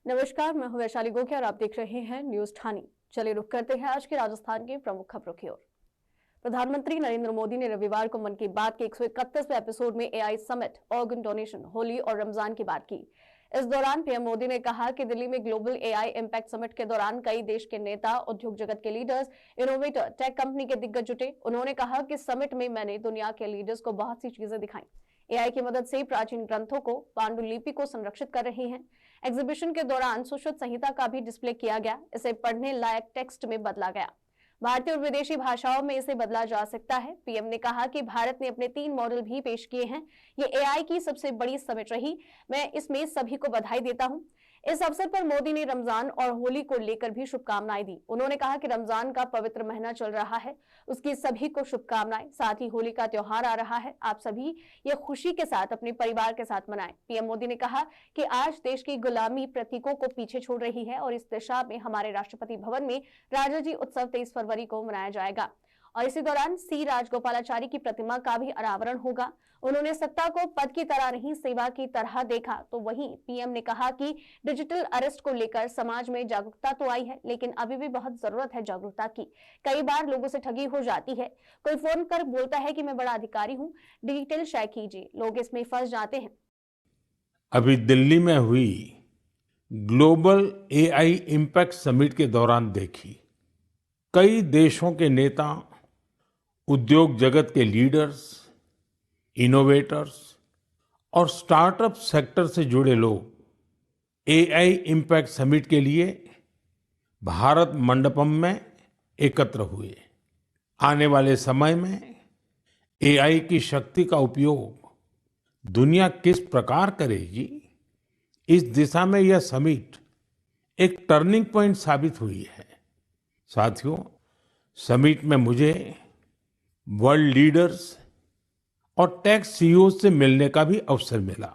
नमस्कार, मैं हूं वैशाली गोखले और आप देख रहे हैं न्यूज ठानी। चलिए रुक करते हैं आज के राजस्थान के प्रमुख खबरों की ओर। प्रधानमंत्री नरेंद्र मोदी ने रविवार को मन की बात के 131वें एपिसोड में AI summit, organ donation, Holi और रमजान की बात की। इस दौरान पीएम मोदी ने कहा कि दिल्ली में ग्लोबल एआई इम्पैक्ट समिट के दौरान कई देश के नेता, उद्योग जगत के लीडर्स, इनोवेटर, टेक कंपनी के दिग्गज जुटे। उन्होंने कहा कि समिट में मैंने दुनिया के लीडर्स को बहुत सी चीजें दिखाई। एआई की मदद से प्राचीन ग्रंथों को, पांडुलिपि को संरक्षित कर रही हैं। एग्जीबिशन के दौरान सुश्रुत संहिता का भी डिस्प्ले किया गया। इसे पढ़ने लायक टेक्स्ट में बदला गया। भारतीय और विदेशी भाषाओं में इसे बदला जा सकता है। पीएम ने कहा कि भारत ने अपने 3 मॉडल भी पेश किए हैं। ये एआई की सबसे बड़ी समिट रही। मैं इसमें सभी को बधाई देता हूं। इस अवसर पर मोदी ने रमजान और होली को लेकर भी शुभकामनाएं दी। उन्होंने कहा कि रमजान का पवित्र महीना चल रहा है, उसकी सभी को शुभकामनाएं। साथ ही होली का त्योहार आ रहा है, आप सभी ये खुशी के साथ अपने परिवार के साथ मनाएं। पीएम मोदी ने कहा कि आज देश की गुलामी प्रतीकों को पीछे छोड़ रही है और इस दिशा में हमारे राष्ट्रपति भवन में राजाजी उत्सव 23 फरवरी को मनाया जाएगा और इसी दौरान सी राजगोपालाचारी की प्रतिमा का भी अनावरण होगा। उन्होंने सत्ता को पद की तरह नहीं, सेवा की तरह देखा। तो वहीं पीएम ने कहा कि डिजिटल अरेस्ट को लेकर समाज में जागरूकता तो आई है, लेकिन अभी भी बहुत जरूरत है जागरूकता की। कई बार लोगों से ठगी हो जाती है। कोई फोन कर बोलता है कि मैं बड़ा अधिकारी हूँ, डिटेल शेयर कीजिए, लोग इसमें फंस जाते हैं। अभी दिल्ली में हुई ग्लोबल एआई इम्पैक्ट समिट के दौरान देखी कई देशों के नेता, उद्योग जगत के लीडर्स, इनोवेटर्स और स्टार्टअप सेक्टर से जुड़े लोग एआई इम्पैक्ट समिट के लिए भारत मंडपम में एकत्र हुए। आने वाले समय में एआई की शक्ति का उपयोग दुनिया किस प्रकार करेगी, इस दिशा में यह समिट एक टर्निंग पॉइंट साबित हुई है। साथियों, समिट में मुझे वर्ल्ड लीडर्स और टेक सीईओ से मिलने का भी अवसर मिला।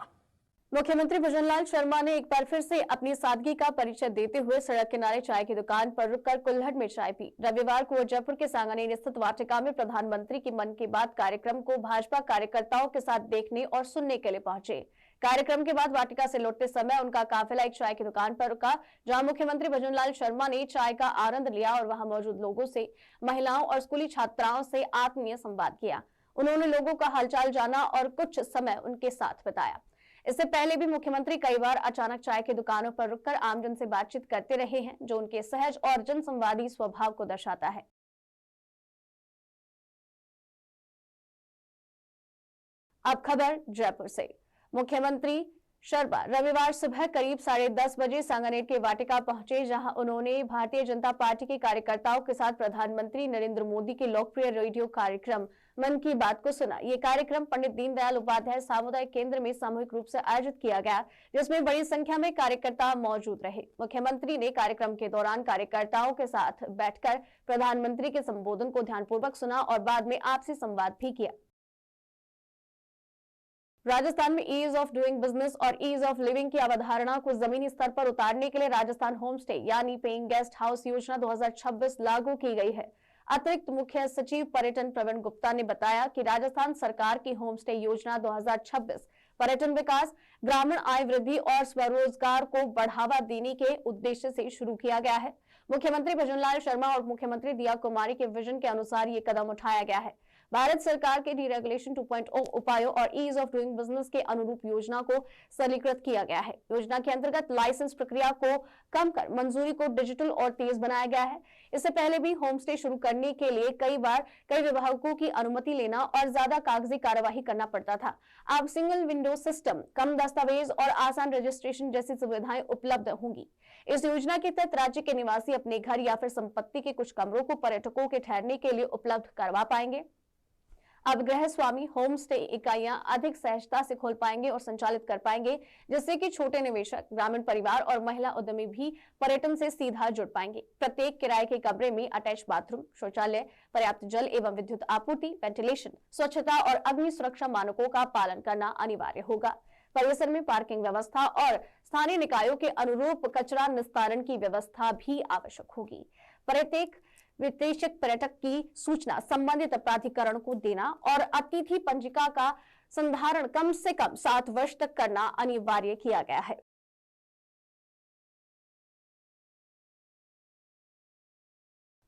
मुख्यमंत्री भजनलाल शर्मा ने एक बार फिर से अपनी सादगी का परिचय देते हुए सड़क किनारे चाय की दुकान पर रुककर कुल्हड़ में चाय पी। रविवार को वो जयपुर के सांगानेर स्थित वाटिका में प्रधानमंत्री की मन की बात कार्यक्रम को भाजपा कार्यकर्ताओं के साथ देखने और सुनने के लिए पहुंचे। कार्यक्रम के बाद वाटिका से लौटते समय उनका काफिला एक चाय की दुकान पर रुका, जहां मुख्यमंत्री भजनलाल शर्मा ने चाय का आनंद लिया और वहां मौजूद लोगों से, महिलाओं और स्कूली छात्राओं से आत्मीय संवाद किया। उन्होंने लोगों का हालचाल जाना और कुछ समय उनके साथ बिताया। इससे पहले भी मुख्यमंत्री कई बार अचानक चाय की दुकानों पर रुककर आमजन से बातचीत करते रहे हैं, जो उनके सहज और जनसंवादी स्वभाव को दर्शाता है। अब खबर जयपुर से। मुख्यमंत्री शर्मा रविवार सुबह करीब 10:30 बजे सांगानेर के वाटिका पहुंचे, जहां उन्होंने भारतीय जनता पार्टी के कार्यकर्ताओं के साथ प्रधानमंत्री नरेंद्र मोदी के लोकप्रिय रेडियो कार्यक्रम मन की बात को सुना। ये कार्यक्रम पंडित दीनदयाल उपाध्याय सामुदायिक केंद्र में सामूहिक रूप से आयोजित किया गया, जिसमें बड़ी संख्या में कार्यकर्ता मौजूद रहे। मुख्यमंत्री ने कार्यक्रम के दौरान कार्यकर्ताओं के साथ बैठकर प्रधानमंत्री के संबोधन को ध्यानपूर्वक सुना और बाद में आपसी संवाद भी किया। राजस्थान में ईज ऑफ डूइंग बिजनेस और ईज ऑफ लिविंग की अवधारणा को जमीनी स्तर पर उतारने के लिए राजस्थान होम स्टे यानी पेइंग गेस्ट हाउस योजना 2026 लागू की गई है। अतिरिक्त मुख्य सचिव पर्यटन प्रवीण गुप्ता ने बताया कि राजस्थान सरकार की होम स्टे योजना 2026 पर्यटन विकास, ग्रामीण आय वृद्धि और स्वरोजगार को बढ़ावा देने के उद्देश्य से शुरू किया गया है। मुख्यमंत्री भजनलाल शर्मा और मुख्यमंत्री दिया कुमारी के विजन के अनुसार ये कदम उठाया गया है। भारत सरकार के डीरेगुलेशन 2.0 उपायों और ईज ऑफ डूइंग बिजनेस के अनुरूप योजना को सरलीकृत किया गया है। योजना के अंतर्गत लाइसेंस प्रक्रिया को कम कर मंजूरी को डिजिटल और तेज बनाया गया है। इससे पहले भी होम स्टे शुरू करने के लिए कई विभागों की अनुमति लेना और ज्यादा कागजी कार्यवाही करना पड़ता था। अब सिंगल विंडो सिस्टम, कम दस्तावेज और आसान रजिस्ट्रेशन जैसी सुविधाएं उपलब्ध होंगी। इस योजना के तहत राज्य के निवासी अपने घर या फिर संपत्ति के कुछ कमरों को पर्यटकों के ठहरने के लिए उपलब्ध करवा पाएंगे। अब गृह स्वामी होम स्टे इकाइयां अधिक सहजता से खोल पाएंगे और संचालित कर पाएंगे, जिससे कि छोटे निवेशक, ग्रामीण परिवार और महिला उद्यमी भी पर्यटन से सीधा जुड़ पाएंगे। प्रत्येक किराए के कमरे में अटैच बाथरूम, शौचालय, पर्याप्त जल एवं विद्युत आपूर्ति, वेंटिलेशन, स्वच्छता और अग्नि सुरक्षा मानकों का पालन करना अनिवार्य होगा। परिसर में पार्किंग व्यवस्था और स्थानीय निकायों के अनुरूप कचरा निस्तारण की व्यवस्था भी आवश्यक होगी। प्रत्येक विदेशिक पर्यटक की सूचना संबंधित प्राधिकरण को देना और अतिथि पंजिका का संधारण कम से कम 7 वर्ष तक करना अनिवार्य किया गया है।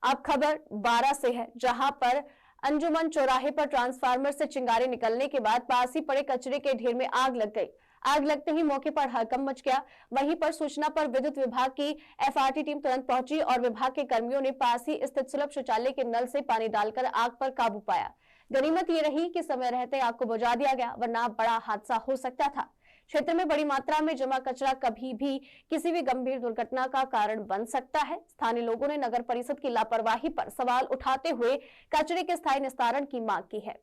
अब खबर 12 से है, जहां पर अंजुमन चौराहे पर ट्रांसफार्मर से चिंगारी निकलने के बाद पास ही पड़े कचरे के ढेर में आग लग गई। आग लगते ही मौके पर हड़कंप मच गया। वहीं पर सूचना पर विद्युत विभाग की एफआरटी टीम तुरंत पहुंची और विभाग के कर्मियों ने पास ही स्थित सुलभ शौचालय के नल से पानी डालकर आग पर काबू पाया। गनीमत ये रही कि समय रहते आग को बुझा दिया गया, वरना बड़ा हादसा हो सकता था। क्षेत्र में बड़ी मात्रा में जमा कचरा कभी भी किसी भी गंभीर दुर्घटना का कारण बन सकता है। स्थानीय लोगों ने नगर परिषद की लापरवाही पर सवाल उठाते हुए कचरे के स्थायी निस्तारण की मांग की है।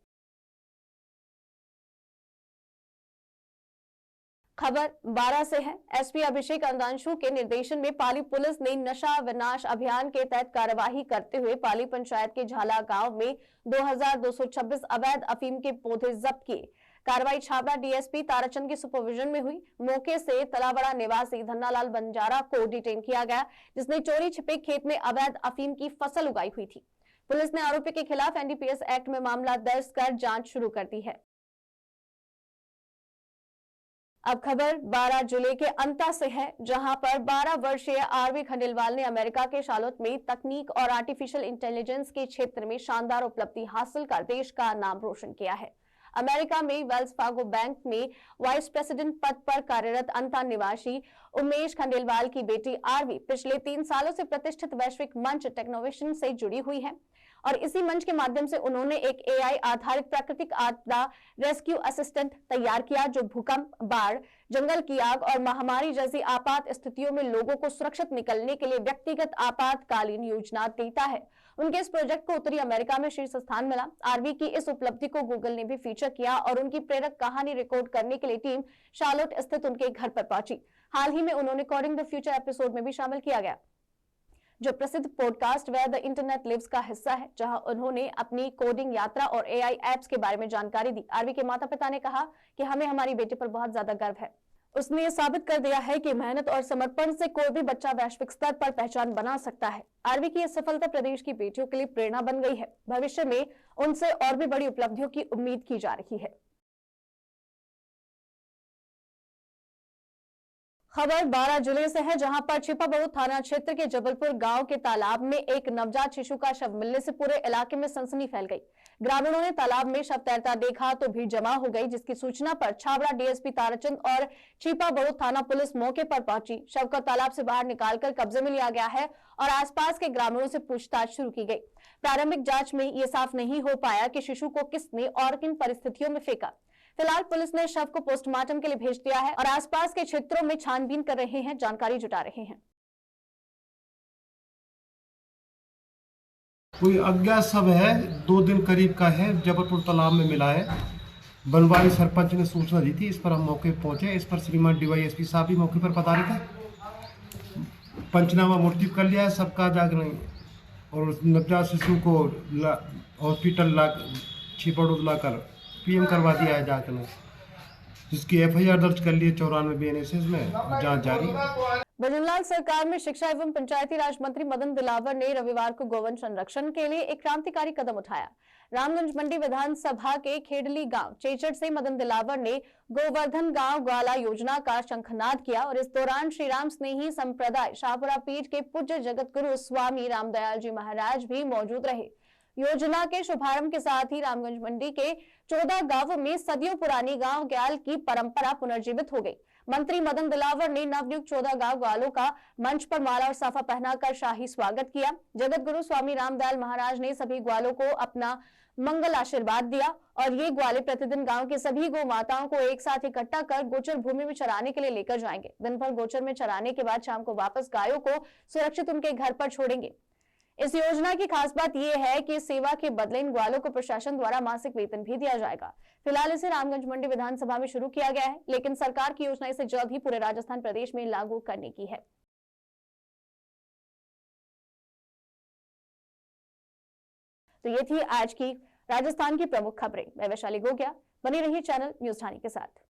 खबर 12 से है। एसपी अभिषेक अंदांशु के निर्देशन में पाली पुलिस ने नशा विनाश अभियान के तहत कार्यवाही करते हुए पाली पंचायत के झाला गांव में 2226 अवैध अफीम के पौधे जब्त किए। कार्रवाई छाबड़ा डीएसपी ताराचंद के सुपरविजन में हुई। मौके से तलाबड़ा निवासी धन्नालाल बंजारा को डिटेन किया गया, जिसने चोरी छिपे खेत में अवैध अफीम की फसल उगाई हुई थी। पुलिस ने आरोपी के खिलाफ एनडीपीएस एक्ट में मामला दर्ज कर जांच शुरू कर दी है। अब खबर 12 जिले के अंता से है, जहां पर 12 वर्षीय आरवी खंडेलवाल ने अमेरिका के शार्लोट में तकनीक और आर्टिफिशियल इंटेलिजेंस के क्षेत्र में शानदार उपलब्धि हासिल कर देश का नाम रोशन किया है। अमेरिका में वेल्स फार्गो बैंक में वाइस प्रेसिडेंट पद पर कार्यरत अंता निवासी उमेश खंडेलवाल की बेटी आरवी पिछले 3 सालों से प्रतिष्ठित वैश्विक मंच टेक्नोवेशन से जुड़ी हुई है और इसी मंच के माध्यम से उन्होंने एक एआई आधारित प्राकृतिक आपदा रेस्क्यू असिस्टेंट तैयार किया, जो भूकंप, बाढ़, जंगल की आग और महामारी जैसी आपात स्थितियों में लोगों को सुरक्षित निकलने के लिए व्यक्तिगत आपातकालीन योजना देता है। उनके इस प्रोजेक्ट को उत्तरी अमेरिका में शीर्ष स्थान मिला। आरवी की इस उपलब्धि को गूगल ने भी फीचर किया और उनकी प्रेरक कहानी रिकॉर्ड करने के लिए टीम शार्लोट स्थित उनके घर पर पहुंची। हाल ही में उन्होंने कोडिंग द फ्यूचर एपिसोड में भी शामिल किया गया, जो प्रसिद्ध podcast where the internet lives का हिस्सा है, जहां उन्होंने अपनी कोडिंग यात्रा और एआई एप्स के बारे में जानकारी दी। आरवी के माता पिता ने कहा कि हमें हमारी बेटी पर बहुत ज्यादा गर्व है। उसने ये साबित कर दिया है कि मेहनत और समर्पण से कोई भी बच्चा वैश्विक स्तर पर पहचान बना सकता है। आरवी की यह सफलता प्रदेश की बेटियों के लिए प्रेरणा बन गई है। भविष्य में उनसे और भी बड़ी उपलब्धियों की उम्मीद की जा रही है। खबर 12 जिले से है, जहां पर छिपाबड़ू थाना क्षेत्र के जबलपुर गांव के तालाब में एक नवजात शिशु का शव मिलने से पूरे इलाके में सनसनी फैल गई। ग्रामीणों ने तालाब में शव तैरता देखा तो भीड़ जमा हो गई, जिसकी सूचना पर छाबड़ा डीएसपी ताराचंद और छिपाबड़ू थाना पुलिस मौके पर पहुंची। शव को तालाब से बाहर निकालकर कब्जे में लिया गया है और आसपास के ग्रामीणों से पूछताछ शुरू की गई। प्रारंभिक जांच में ये साफ नहीं हो पाया कि शिशु को किसने और किन परिस्थितियों में फेंका। फिलहाल पुलिस ने शव को पोस्टमार्टम के लिए भेज दिया है और आसपास के क्षेत्रों में छानबीन कर रहे हैं, जानकारी जुटा रहे हैं। कोई अज्ञात शव है, 2 दिन करीब का है, जबलपुर तालाब में मिला है। बनवारी सरपंच ने सूचना दी थी, इस पर हम मौके पर पहुंचे। इस पर श्रीमान डीवाईएसपी साहब भी मौके पर पधारे थे। पंचनामा मुर्तिब कर लिया है सबका जागने और नवजात शिशु को हॉस्पिटल छिपाबड़ू लाकर पीएम करवा दिया है जांच में, जिसकी एफआईआर दर्ज कर ली है 94 बीएनएसएस में, जांच जारी है। भजनलाल सरकार में शिक्षा एवं पंचायती राज मंत्री मदन दिलावर ने रविवार को गौवंश संरक्षण के लिए एक क्रांतिकारी कदम उठाया। रामगंज मंडी विधानसभा के खेडली गांव चेचड़ से मदन दिलावर ने गोवर्धन गांव ग्वाला योजना का शंखनाद किया और इस दौरान श्री राम स्नेही संप्रदाय शाहपुरा पीठ के पूज्य जगत गुरु स्वामी रामदयाल जी महाराज भी मौजूद रहे। योजना के शुभारंभ के साथ ही रामगंज मंडी के 14 गांवों में सदियों पुरानी गांव ग्याल की परंपरा पुनर्जीवित हो गई। मंत्री मदन दिलावर ने नवनियुक्त 14 गांव ग्वालों का मंच पर माला और साफा पहनाकर शाही स्वागत किया। जगत गुरु स्वामी रामदयाल महाराज ने सभी ग्वालों को अपना मंगल आशीर्वाद दिया और ये ग्वाले प्रतिदिन गांव के सभी गौ माताओं को एक साथ इकट्ठा कर गोचर भूमि में चराने के लिए लेकर जाएंगे। दिन भर गोचर में चराने के बाद शाम को वापस गायों को सुरक्षित उनके घर पर छोड़ेंगे। इस योजना की खास बात यह है कि सेवा के बदले इन ग्वालों को प्रशासन द्वारा मासिक वेतन भी दिया जाएगा। फिलहाल इसे रामगंज मंडी विधानसभा में शुरू किया गया है, लेकिन सरकार की योजना इसे जल्द ही पूरे राजस्थान प्रदेश में लागू करने की है। तो ये थी आज की राजस्थान की प्रमुख खबरें। मैं वैशाली गोगिया, बनी रही चैनल न्यूज़ ठाणे के साथ।